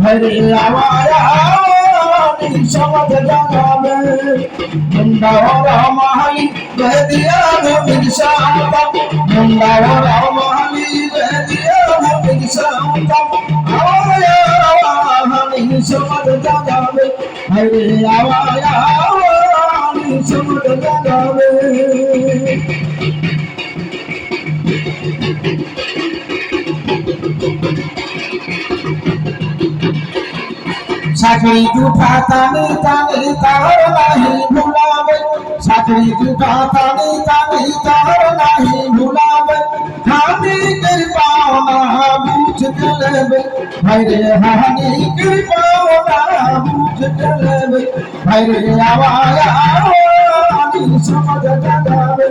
হরে আওয়ানি সমাজ জাগাবে মুন্ডাওয়ারা মাহালি বেদিয়া নবীর শান্তম মুন্ডাওয়ারা মাহালি বেদিয়া নবীর শান্তম আওয়ানি সমাজ জাগাবে হরে আওয়ানি সমাজ জাগাবে साखड़ी जूठा तानी तानी तार नहीं भुलावे साखड़ी जूठा तानी तानी तार नहीं भुलावे हानि कृपावना बूझ चलेबे हरे हानि कृपावना बूझ चलेबे हरे आवाया हानि समझ जगावे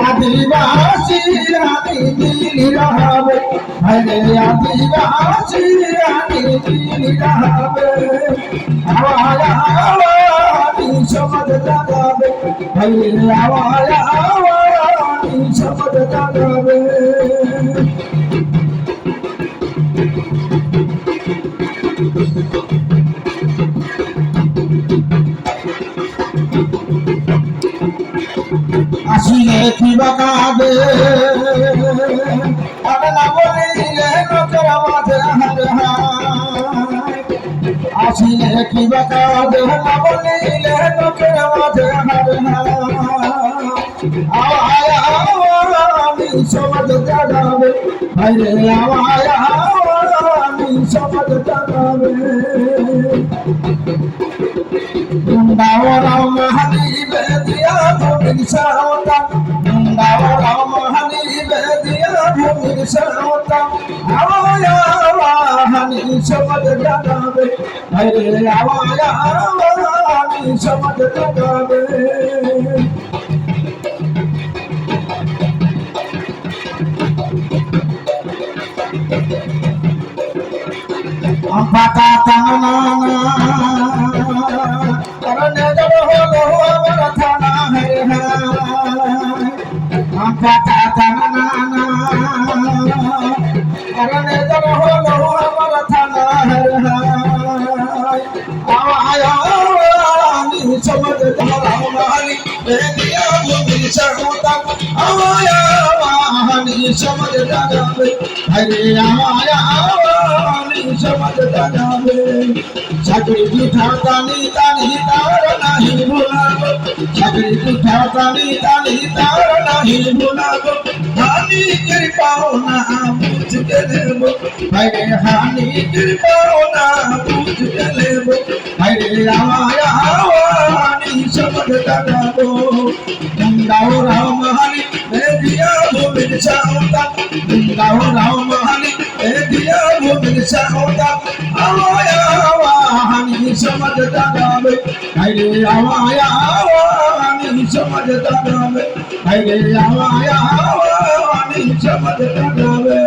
आदिवासी रानी नीली रहावे हरे आदिवासी रानी नीली रहावे आवाया आवानी समझ जगावे हरे आवाया आवानी समझ जगावे আসিলে কি বাকাবে আর না বলিলে নজর মাঝে হারে আসিলে কি বাকাবে না বলিলে নজর মাঝে হারে আওয়ায়া আওয়ানি সমাজ জাগাবে হরে আওয়ায়া আওয়ানি সমাজ জাগাবে মুন্ডাওয়ারা মাহালি বেদিয়া নবীর শান্তম মুন্ডাওয়ারা মাহালি বেদিয়া নবীর শান্তম আওয়ায়া আওয়ানি সমাজ জাগাবে হরে আওয়ায়া আওয়ানি সমাজ জাগাবে পাতা টানা করনে জড় হলো আমার থানা হে পাতা টানা করনে জড় হলো আমার থানা হে আওয়ায়া আওয়ানি সমাজ জাগাবে বেদিয়া নবীর শান্তম আওয়ায়া আওয়ানি সমাজ জাগাবে হরে আওয়ায়া আওয়ানি সমাজ জাগাবে সাগরি জুঠা তানি তানি তার নাহি ভুলাবো সাগরি জুঠা তানি তানি তার নাহি ভুলাবো হানি কৃপাওনা বুঝ কে দেবো হরে হানি কৃপাওনা বুঝ কে দেবো হরে আওয়ায়া আওয়ানি সমাজ জাগাবো মুন্ডাওয়ারা মাহালি বেদিয়া নবীর শান্তম মুন্ডাওয়ারা মাহালি বেদিয়া নবীর শান্তম আওয়ায়া আওয়ানি সমাজ জাগাবে হরে আওয়ায়া আওয়ানি সমাজ জাগাবে হরে আওয়ায়া আওয়ানি সমাজ জাগাবে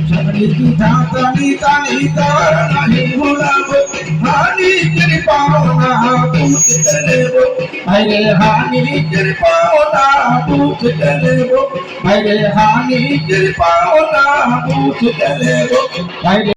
সাগরি জুঠা তানি তানি তার নাহি ভুলাবো হানি কৃপাওনা বুঝ চলেবো হরে হানি কৃপাওনা বুঝ চলেবো হরে হানি কৃপাওনা বুঝ চলেবো হরে